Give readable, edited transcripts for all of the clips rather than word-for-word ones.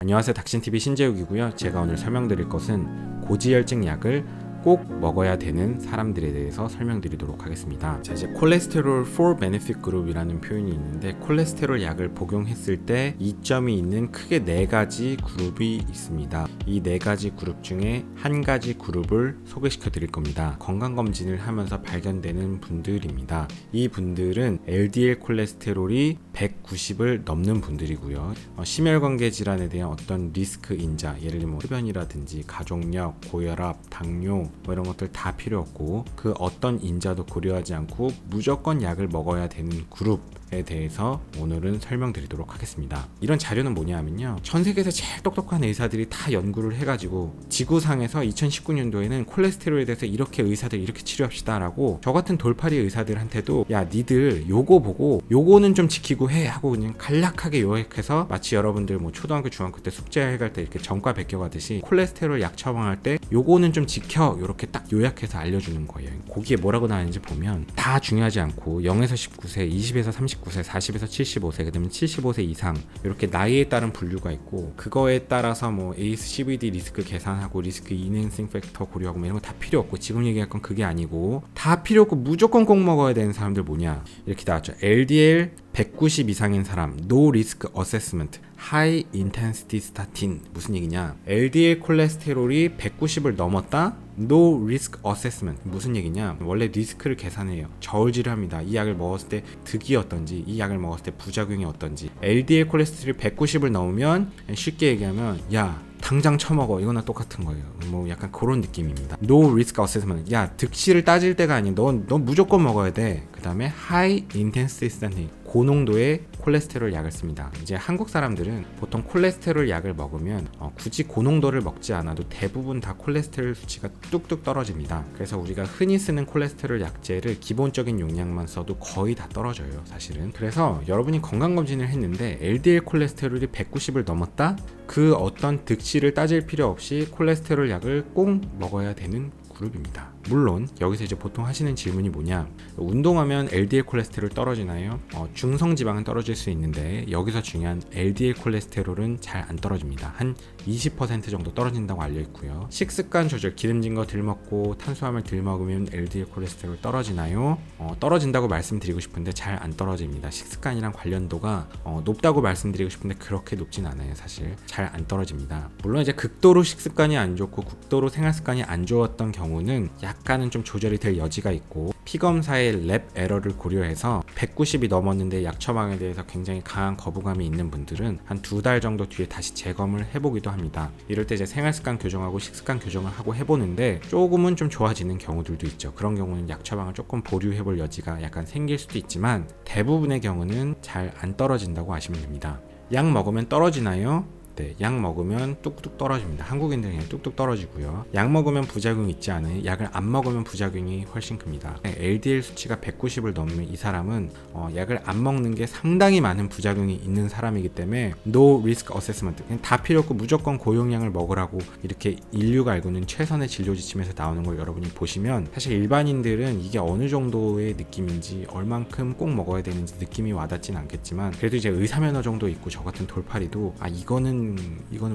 안녕하세요, 닥신TV 신재욱이고요. 제가 오늘 설명드릴 것은 고지혈증 약을 꼭 먹어야 되는 사람들에 대해서 설명드리도록 하겠습니다. 자, 이제 콜레스테롤 4 베네핏 그룹이라는 표현이 있는데, 콜레스테롤 약을 복용했을 때 이점이 있는 크게 4가지 그룹이 있습니다. 이 4가지 그룹 중에 한 가지 그룹을 소개시켜 드릴 겁니다. 건강검진을 하면서 발견되는 분들입니다. 이 분들은 LDL 콜레스테롤이 190을 넘는 분들이고요. 심혈관계 질환에 대한 어떤 리스크 인자, 예를 들면 흡연이라든지 가족력, 고혈압, 당뇨 이런 것들 다 필요 없고, 그 어떤 인자도 고려하지 않고 무조건 약을 먹어야 되는 그룹에 대해서 오늘은 설명드리도록 하겠습니다. 이런 자료는 뭐냐 하면요, 전 세계에서 제일 똑똑한 의사들이 다 연구를 해가지고 지구상에서 2019년도에는 콜레스테롤에 대해서 이렇게 의사들 이렇게 치료합시다 라고 저 같은 돌팔이 의사들한테도 야 니들 요거 보고 요거는 좀 지키고 해 하고 그냥 간략하게 요약해서, 마치 여러분들 뭐 초등학교 중학교 때 숙제 해갈 때 이렇게 전과 베껴가듯이 콜레스테롤 약 처방할 때 요거는 좀 지켜 요렇게 딱 요약해서 알려주는 거예요. 거기에 뭐라고 나왔는지 보면 다 중요하지 않고 0에서 19세, 20에서 39세, 40에서 75세, 그 다음에 75세 이상 이렇게 나이에 따른 분류가 있고, 그거에 따라서 뭐 ACE, CVD 리스크 계산하고 리스크 인핸싱 팩터 고려하고 뭐 이런 거 다 필요 없고, 지금 얘기할 건 그게 아니고 다 필요 없고 무조건 꼭 먹어야 되는 사람들 뭐냐, 이렇게 나왔죠. LDL 190 이상인 사람, No Risk Assessment, High Intensity Statin. 무슨 얘기냐, LDL 콜레스테롤이 190을 넘었다, No Risk Assessment. 무슨 얘기냐, 원래 리스크를 계산해요. 저울질합니다. 이 약을 먹었을 때 득이 어떤지, 이 약을 먹었을 때 부작용이 어떤지. LDL 콜레스테롤이 190을 넘으면 쉽게 얘기하면 야 당장 처먹어, 이거나 똑같은 거예요. 뭐 약간 그런 느낌입니다. No Risk Assessment, 야 득실을 따질 때가 아니야. 넌 무조건 먹어야 돼. 그 다음에 High Intensity Statin, 고농도의 콜레스테롤 약을 씁니다. 이제 한국 사람들은 보통 콜레스테롤 약을 먹으면 굳이 고농도를 먹지 않아도 대부분 다 콜레스테롤 수치가 뚝뚝 떨어집니다. 그래서 우리가 흔히 쓰는 콜레스테롤 약제를 기본적인 용량만 써도 거의 다 떨어져요, 사실은. 그래서 여러분이 건강검진을 했는데 LDL 콜레스테롤이 190을 넘었다? 그 어떤 득실을 따질 필요 없이 콜레스테롤 약을 꼭 먹어야 되는 그룹입니다. 물론 여기서 이제 보통 하시는 질문이 뭐냐, 운동하면 LDL 콜레스테롤 떨어지나요? 중성지방은 떨어질 수 있는데 여기서 중요한 LDL 콜레스테롤은 잘 안 떨어집니다. 한 20% 정도 떨어진다고 알려 있고요. 식습관 조절, 기름진 거 덜 먹고 탄수화물 덜 먹으면 LDL 콜레스테롤 떨어지나요? 떨어진다고 말씀드리고 싶은데 잘 안 떨어집니다. 식습관이랑 관련도가 높다고 말씀드리고 싶은데 그렇게 높진 않아요. 사실 잘 안 떨어집니다. 물론 이제 극도로 식습관이 안 좋고 극도로 생활습관이 안 좋았던 경우는 약간은 좀 조절이 될 여지가 있고, 피검사의 랩 에러를 고려해서 190이 넘었는데 약 처방에 대해서 굉장히 강한 거부감이 있는 분들은 한 2달 정도 뒤에 다시 재검을 해보기도 합니다. 이럴 때 이제 생활습관 교정하고 식습관 교정을 하고 해보는데 조금은 좀 좋아지는 경우들도 있죠. 그런 경우는 약 처방을 조금 보류해볼 여지가 약간 생길 수도 있지만 대부분의 경우는 잘 안 떨어진다고 아시면 됩니다. 약 먹으면 떨어지나요? 네, 약 먹으면 뚝뚝 떨어집니다. 한국인들은 그냥 뚝뚝 떨어지고요. 약 먹으면 부작용이 있지 않아요? 약을 안 먹으면 부작용이 훨씬 큽니다. LDL 수치가 190을 넘으면 이 사람은 약을 안 먹는 게 상당히 많은 부작용이 있는 사람이기 때문에 No Risk Assessment, 그냥 다 필요 없고 무조건 고용량을 먹으라고 이렇게 인류가 알고 있는 최선의 진료 지침에서 나오는 걸 여러분이 보시면, 사실 일반인들은 이게 어느 정도의 느낌인지, 얼만큼 꼭 먹어야 되는지 느낌이 와닿진 않겠지만, 그래도 이제 의사면허 정도 있고 저 같은 돌팔이도 이거는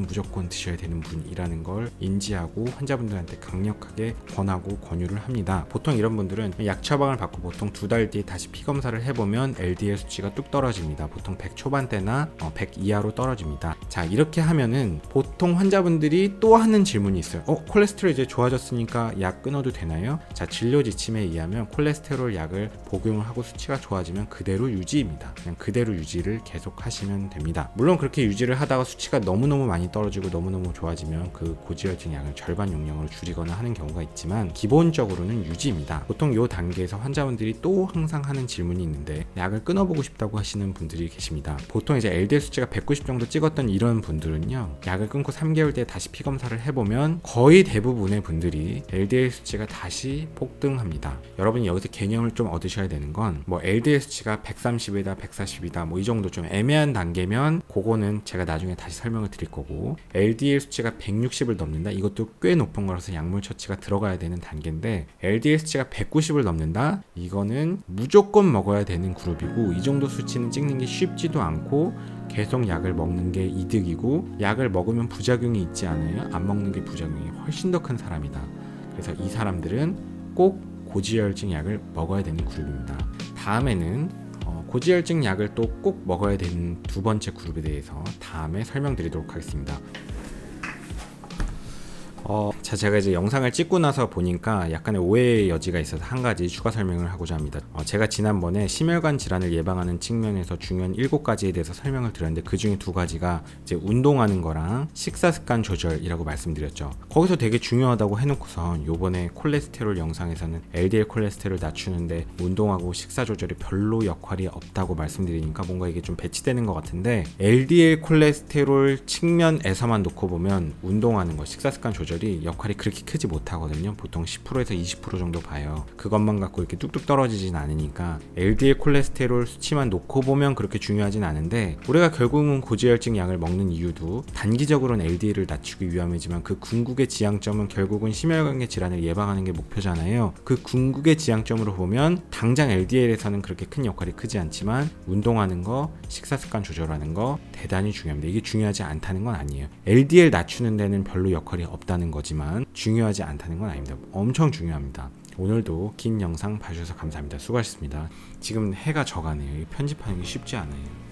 무조건 드셔야 되는 분이라는 걸 인지하고 환자분들한테 강력하게 권하고 권유를 합니다. 보통 이런 분들은 약 처방을 받고 보통 2달 뒤에 다시 피검사를 해보면 LDL 수치가 뚝 떨어집니다. 보통 100 초반대나 100 이하로 떨어집니다. 자, 이렇게 하면은 보통 환자분들이 또 하는 질문이 있어요. 콜레스테롤 이제 좋아졌으니까 약 끊어도 되나요? 자, 진료 지침에 의하면 콜레스테롤 약을 복용을 하고 수치가 좋아지면 그대로 유지입니다. 그냥 그대로 유지를 계속 하시면 됩니다. 물론 그렇게 유지를 하다가 수치가 너무너무 많이 떨어지고 너무너무 좋아지면 그 고지혈증 약을 절반 용량으로 줄이거나 하는 경우가 있지만 기본적으로는 유지입니다. 보통 이 단계에서 환자분들이 또 항상 하는 질문이 있는데, 약을 끊어보고 싶다고 하시는 분들이 계십니다. 보통 이제 LDL 수치가 190 정도 찍었던 이런 분들은요, 약을 끊고 3개월 뒤에 다시 피검사를 해보면 거의 대부분의 분들이 LDL 수치가 다시 폭등합니다. 여러분이 여기서 개념을 좀 얻으셔야 되는 건, 뭐 LDL 수치가 130이다 140이다 뭐 이 정도 좀 애매한 단계면 그거는 제가 나중에 다시 설명을 드릴 거고, LDL 수치가 160을 넘는다, 이것도 꽤 높은 거라서 약물 처치가 들어가야 되는 단계인데, LDL 수치가 190을 넘는다, 이거는 무조건 먹어야 되는 그룹이고, 이 정도 수치는 찍는 게 쉽지도 않고 계속 약을 먹는 게 이득이고 약을 먹으면 부작용이 있지 않아요? 안 먹는 게 부작용이 훨씬 더 큰 사람이다. 그래서 이 사람들은 꼭 고지혈증 약을 먹어야 되는 그룹입니다. 다음에는 고지혈증 약을 또 꼭 먹어야 되는 두 번째 그룹에 대해서 다음에 설명드리도록 하겠습니다. 제가 이제 영상을 찍고 나서 보니까 약간의 오해의 여지가 있어서 한 가지 추가 설명을 하고자 합니다. 제가 지난번에 심혈관 질환을 예방하는 측면에서 중요한 7가지에 대해서 설명을 드렸는데 그 중에 2가지가 이제 운동하는 거랑 식사 습관 조절이라고 말씀드렸죠. 거기서 되게 중요하다고 해놓고선 요번에 콜레스테롤 영상에서는 LDL 콜레스테롤 낮추는데 운동하고 식사 조절이 별로 역할이 없다고 말씀드리니까 뭔가 이게 좀 배치되는 것 같은데, LDL 콜레스테롤 측면에서만 놓고 보면 운동하는 거, 식사 습관 조절이 역할이 그렇게 크지 못하거든요. 보통 10%에서 20% 정도 봐요. 그것만 갖고 이렇게 뚝뚝 떨어지진 않으니까 LDL 콜레스테롤 수치만 놓고 보면 그렇게 중요하진 않은데, 우리가 결국은 고지혈증 약을 먹는 이유도 단기적으로는 LDL을 낮추기 위함이지만 그 궁극의 지향점은 결국은 심혈관계 질환을 예방하는 게 목표잖아요. 그 궁극의 지향점으로 보면 당장 LDL에서는 그렇게 큰 역할이 크지 않지만 운동하는 거, 식사 습관 조절하는 거 대단히 중요합니다. 이게 중요하지 않다는 건 아니에요. LDL 낮추는 데는 별로 역할이 없다는 거지만 중요하지 않다는 건 아닙니다. 엄청 중요합니다. 오늘도 긴 영상 봐주셔서 감사합니다. 수고하셨습니다. 지금 해가 져가네요. 편집하는 게 쉽지 않아요.